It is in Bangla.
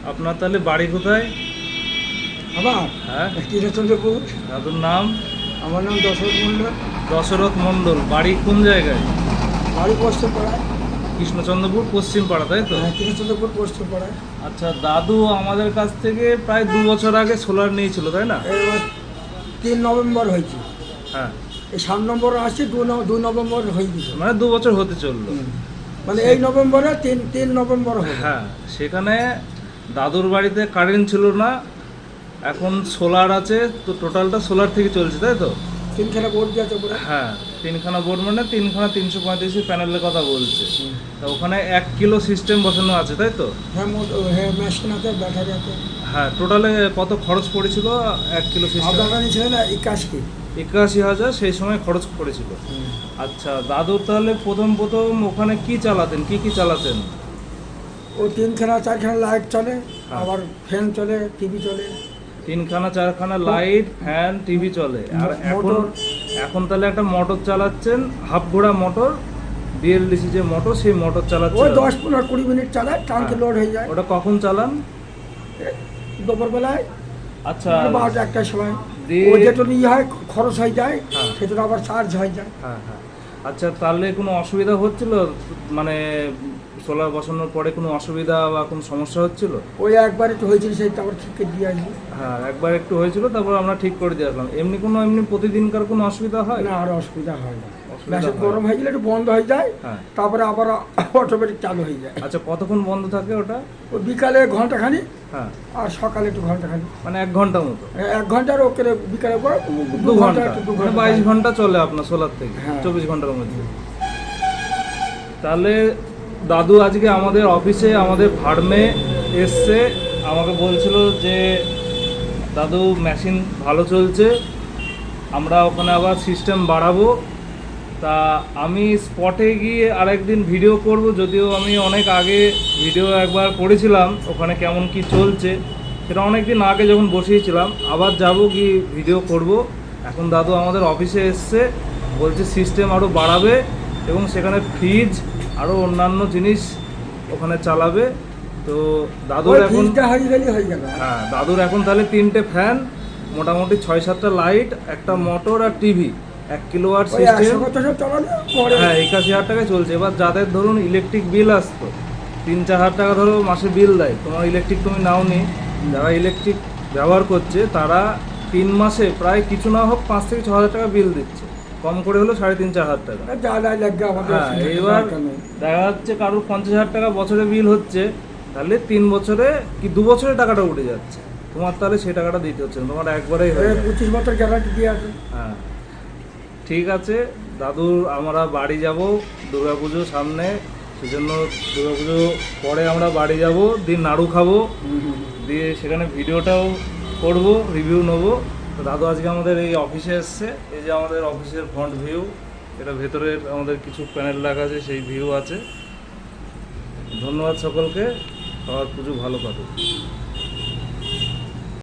আপনার তাহলে বাড়ি কোথায়? আমার হ্যাঁ, কৃষ্ণচন্দ্রপুর। দাদুর নাম? আমার নাম দশরথ মণ্ডল। দশরথ মণ্ডল। বাড়ি কোন জায়গায়? বাড়ি পশ্চিমপাড়ায়। কৃষ্ণচন্দ্রপুর পশ্চিম পাড়া, তাই তো? হ্যাঁ, কৃষ্ণচন্দ্রপুর পশ্চিমপাড়ায়। আচ্ছা, দাদু আমাদের কাছ থেকে প্রায় 2 বছর আগে সোলার নিয়েছিল, তাই না? এবার 3 নভেম্বর হয়েছে। হ্যাঁ, এই 7 নম্বর আসছে, 2 নভেম্বর হয়ে গেছে। মানে 2 বছর হতে চললো। মানে এই নভেম্বরে 3 নভেম্বর হবে। হ্যাঁ, সেখানে দাদুর বাড়িতে কারেন্ট ছিল না, এখন সোলার আছে, তো টোটালটা সোলার থেকে চলছে, তাই তো? 3খানা বোর্ড দিয়েছে উপরে। হ্যাঁ, 3খানা বোর্ড মানে 3খানা 335 প্যানেলের কথা বলছে। তা ওখানে 1 কিলো সিস্টেম বসানো আছে, তাই তো? হ্যাঁ, হ্যাঁ, মেশিন আছে, ব্যাটারি আছে। হ্যাঁ, টোটালে কত খরচ পড়েছিল 1 কিলো সিস্টেম? আপনারা নিয়েছিলেন না 81 81,000 সেই সময় খরচ পড়েছিল। আচ্ছা, দাদুর তাহলে প্রথম ওখানে কি চালাতেন, কি চালাতেন? ও 3খানা 4খানা লাইট চলে, আবার ফ্যান চলে, টিভি চলে। 3খানা 4খানা লাইট, ফ্যান, টিভি চলে। আর এখন তাহলে একটা মোটর চালাচ্ছেন, হাফ ঘোড়া মোটর, বিএলডিসি যে মোটর, সেই মোটর ওই চালাচ্ছেন। 10-15-20 মিনিট চালায়, টাঙ্কি লোড হয়ে যায়। ওটা কখন চালান? দুপুরবেলায় আচ্ছা, 12টা-1টার সময়। দিয়ে- ও যেটা নিয়ে হয় খরচ হয়ে যায়, হ্যাঁ। সেটা আবার চার্জ হয়ে যায়। হ্যাঁ হ্যাঁ। আচ্ছা, তাহলে কোনো অসুবিধা হচ্ছিল? মানে সোলার বসানোর পরে কোনো অসুবিধা বা কোনো সমস্যা হচ্ছিল? ওই একবার একটু হয়েছিল, সেটা আবার ঠিক করে দিয়ে আসবো। হ্যাঁ, একবার একটু হয়েছিল, তারপর আমরা ঠিক করে দিয়ে আসলাম। এমনি প্রতিদিনকার কোনো অসুবিধা হয় না, আর অসুবিধা হয় না। অসুবিধা মেশিন হয়। গরম হয়ে গেলে একটু বন্ধ হয়ে যায়, হ্যাঁ। তারপরে আবার অটোমেটিক চালু হয়ে যায়। আচ্ছা, কতক্ষণ বন্ধ থাকে ওটা? ও বিকালে ঘন্টাখানি, হ্যাঁ, আর সকালে একটু ঘন্টাখানি। মানে 1 ঘন্টা মতো? 1 ঘন্টার ওকে বিকালে পর 2 ঘন্টা, একটু 2 মানে ঘন্টা। 22 ঘন্টা চলে আপনার সোলার থেকে, হ্যাঁ। 24 ঘন্টার মধ্যে। তাহলে দাদু আজকে আমাদের অফিসে, আমাদের ফার্মে এসছে, আমাকে বলছিল যে দাদু মেশিন ভালো চলছে, আমরা ওখানে আবার সিস্টেম বাড়াবো। তা আমি স্পটে গিয়ে আরেকদিন ভিডিও করব, যদিও আমি অনেক আগে ভিডিও একবার করেছিলাম ওখানে কেমন কি চলছে, সেটা অনেক দিন আগে যখন বসিয়েছিলাম। আবার যাব, গিয়ে ভিডিও করব। এখন দাদু আমাদের অফিসে এসছে, বলছে সিস্টেম আরও বাড়াবে এবং সেখানে ফ্রিজ আরও অন্যান্য জিনিস ওখানে চালাবে। তো দাদুর ওই এখন ফ্রিজটা হয়ে গেলে হয়ে গেল। হ্যাঁ, দাদুর এখন তাহলে 3টে ফ্যান, মোটামুটি 6-7টা লাইট, একটা মোটর আর টিভি, 1 কিলোওয়াট ওই সিস্টেম। 100 কথা সব চালানো পরে। হ্যাঁ, 81,000 টাকায় চলছে। এবার যাদের ধরুন ইলেকট্রিক বিল আসতো 3-4 হাজার টাকা ধরো মাসে বিল দেয়, তোমার ইলেকট্রিক তুমি নাও নি, যারা ইলেকট্রিক ব্যবহার করছে তারা 3 মাসে প্রায় কিছু না হোক 5 থেকে 6 হাজার টাকা বিল দিচ্ছে, কম করে হলো 3.5-4 হাজার টাকা। যা লাগবে আমাদের। হ্যাঁ, এবার দেখা যাচ্ছে কারোর 50,000 টাকা বছরে বিল হচ্ছে, তাহলে 3 বছরে কি 2 বছরে টাকাটা উঠে যাচ্ছে, তোমার তাহলে সেই টাকাটা দিতে হচ্ছে না, তোমার একবারেই হয়ে যাবে। 25 বছর গ্যারান্টি দিয়ে আছে। হ্যাঁ, ঠিক আছে দাদুর, আমরা বাড়ি যাব দুর্গাপুজো সামনে, সেজন্য দুর্গাপুজো পরে আমরা বাড়ি যাব, দিন নাড়ু খাবো, দিয়ে সেখানে ভিডিওটাও করব, রিভিউ নেবো। তো দাদু আজকে আমাদের এই অফিসে এসছে, এই যে আমাদের অফিসের ফ্রন্ট ভিউ, এটা ভেতরের আমাদের কিছু প্যানেল রাখা আছে, সেই ভিউ আছে। ধন্যবাদ সকলকে, সবার পুজো ভালো কাটুক।